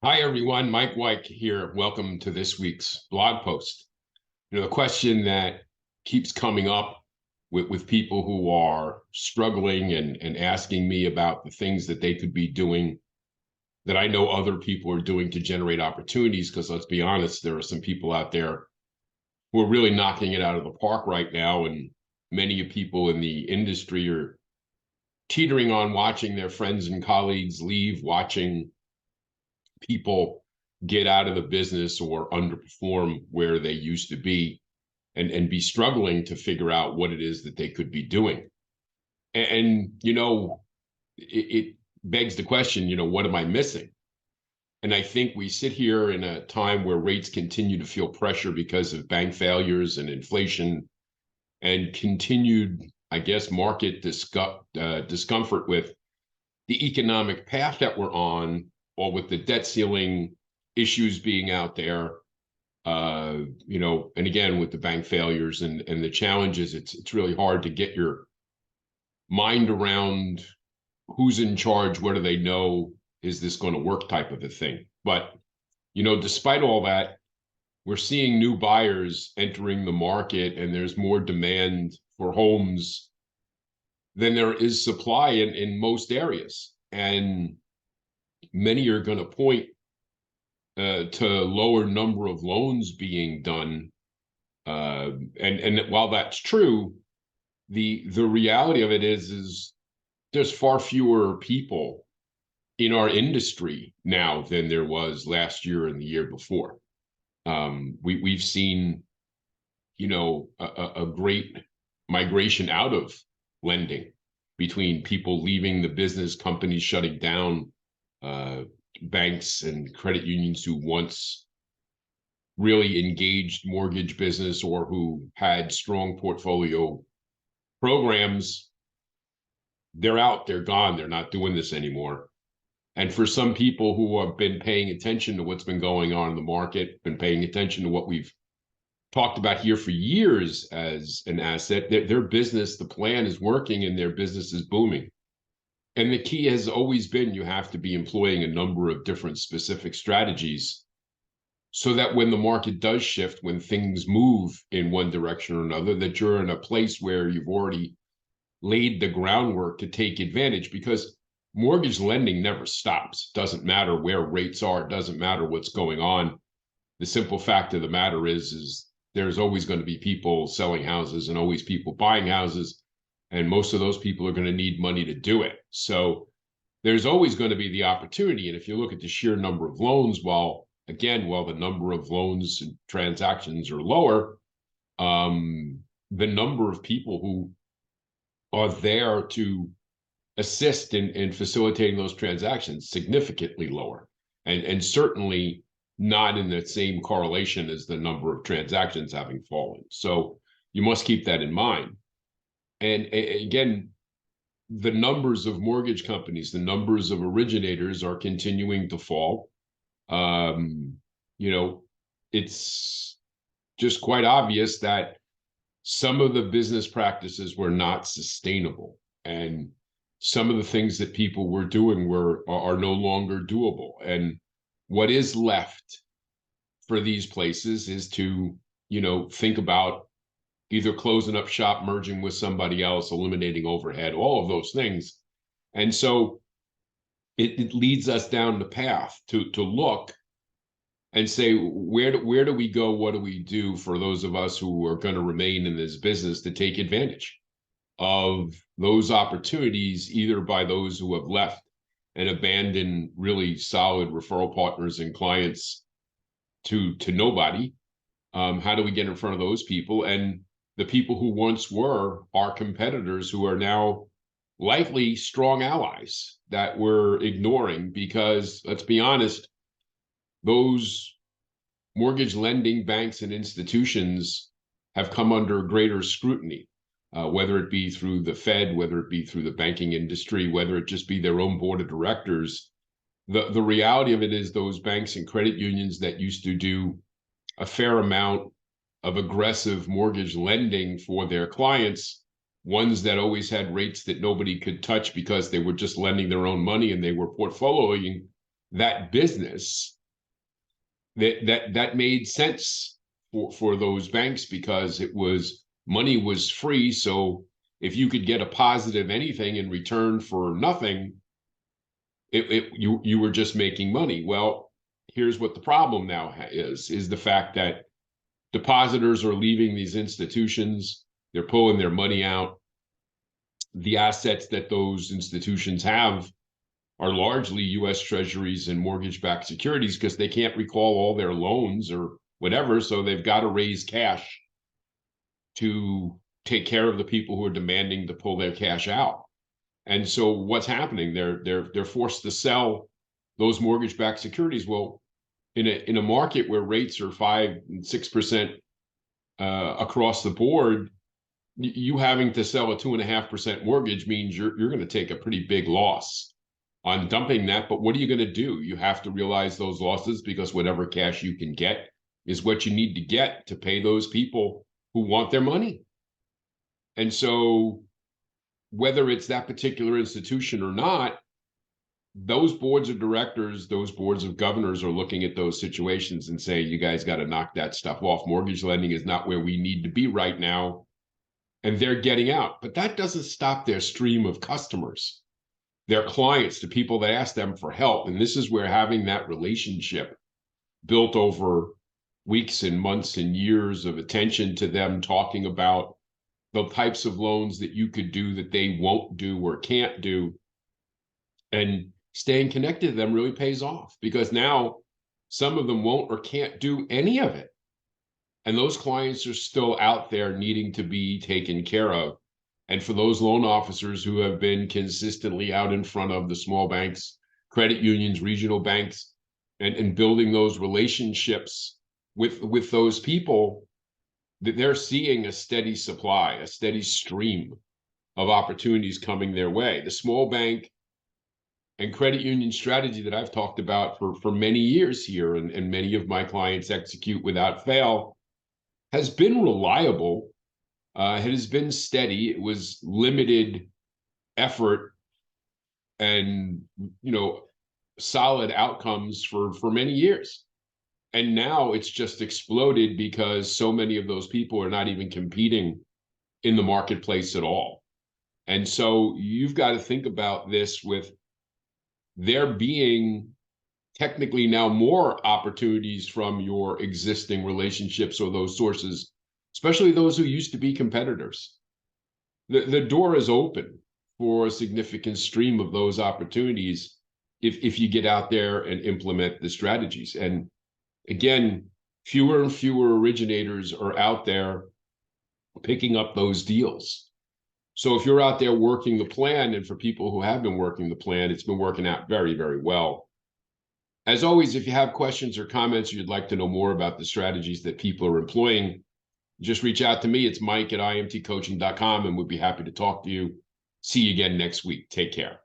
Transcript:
Hi, everyone. Mike White here. Welcome to this week's blog post. The question that keeps coming up with people who are struggling and asking me about the things that they could be doing that I know other people are doing to generate opportunities. Because let's be honest, there are some people out there who are really knocking it out of the park right now. And many people in the industry are teetering on watching their friends and colleagues leave, watching people get out of the business or underperform where they used to be and be struggling to figure out what it is that they could be doing. It begs the question, what am I missing? And I think we sit here in a time where rates continue to feel pressure because of bank failures and inflation and continued, I guess, market discomfort with the economic path that we're on, or with the debt ceiling issues being out there, and again, with the bank failures and the challenges, it's really hard to get your mind around who's in charge, what do they know, is this going to work type of a thing. But, despite all that, we're seeing new buyers entering the market and there's more demand for homes than there is supply in most areas. And many are going to point to lower number of loans being done. And while that's true, the reality of it is there's far fewer people in our industry now than there was last year and the year before. We've seen, a great migration out of lending between people leaving the business, companies shutting down, banks and credit unions who once really engaged mortgage business or who had strong portfolio programs. They're out, they're gone, they're not doing this anymore. And for some people who have been paying attention to what's been going on in the market, been paying attention to what we've talked about here for years as an asset, their business, the plan is working and their business is booming. And the key has always been you have to be employing a number of different specific strategies so that when the market does shift, when things move in one direction or another, that you're in a place where you've already laid the groundwork to take advantage, because mortgage lending never stops. Doesn't matter where rates are, it doesn't matter what's going on. The simple fact of the matter is there's always going to be people selling houses and always people buying houses. And most of those people are going to need money to do it. So there's always going to be the opportunity. And if you look at the sheer number of loans, while the number of loans and transactions are lower, the number of people who are there to assist in facilitating those transactions significantly lower, and certainly not in the same correlation as the number of transactions having fallen. So you must keep that in mind. And again, the numbers of mortgage companies, the numbers of originators are continuing to fall. It's just quite obvious that some of the business practices were not sustainable, and some of the things that people were doing are no longer doable. And what is left for these places is to, think about either closing up shop, merging with somebody else, eliminating overhead, all of those things. And so it leads us down the path to look and say, where do we go? What do we do for those of us who are going to remain in this business to take advantage of those opportunities, either by those who have left and abandoned really solid referral partners and clients to nobody? How do we get in front of those people? And the people who once were our competitors, who are now likely strong allies that we're ignoring, because let's be honest, those mortgage lending banks and institutions have come under greater scrutiny, whether it be through the Fed, whether it be through the banking industry, whether it just be their own board of directors. The reality of it is those banks and credit unions that used to do a fair amount of aggressive mortgage lending for their clients, ones that always had rates that nobody could touch because they were just lending their own money and they were portfolioing that business, that made sense for those banks, because money was free. So if you could get a positive anything in return for nothing, you were just making money. Well, here's what the problem now is the fact that depositors are leaving these institutions. They're pulling their money out. The assets that those institutions have are largely U.S. Treasuries and mortgage-backed securities, because they can't recall all their loans or whatever. So they've got to raise cash to take care of the people who are demanding to pull their cash out. And so what's happening? They're forced to sell those mortgage-backed securities. Well, in a market where rates are 5 and 6% across the board, you having to sell a 2.5% mortgage means you're going to take a pretty big loss on dumping that. But what are you going to do? You have to realize those losses, because whatever cash you can get is what you need to get to pay those people who want their money. And so whether it's that particular institution or not, those boards of directors, those boards of governors are looking at those situations and say, you guys got to knock that stuff off. Mortgage lending is not where we need to be right now. And they're getting out. But that doesn't stop their stream of customers, their clients, the people that ask them for help. And this is where having that relationship built over weeks and months and years of attention to them, talking about the types of loans that you could do that they won't do or can't do, and staying connected to them really pays off, because now some of them won't or can't do any of it. And those clients are still out there needing to be taken care of. And for those loan officers who have been consistently out in front of the small banks, credit unions, regional banks, and building those relationships with those people, that they're seeing a steady supply, a steady stream of opportunities coming their way. The small bank and credit union strategy that I've talked about for many years here, and many of my clients execute without fail, has been reliable. It has been steady. It was limited effort and, solid outcomes for many years. And now it's just exploded, because so many of those people are not even competing in the marketplace at all. And so you've got to think about this with there being technically now more opportunities from your existing relationships or those sources, especially those who used to be competitors. The door is open for a significant stream of those opportunities if you get out there and implement the strategies. And again, fewer and fewer originators are out there picking up those deals. So if you're out there working the plan, and for people who have been working the plan, it's been working out very, very well. As always, if you have questions or comments, or you'd like to know more about the strategies that people are employing, just reach out to me. It's Mike at imtcoaching.com, and we'd be happy to talk to you. See you again next week. Take care.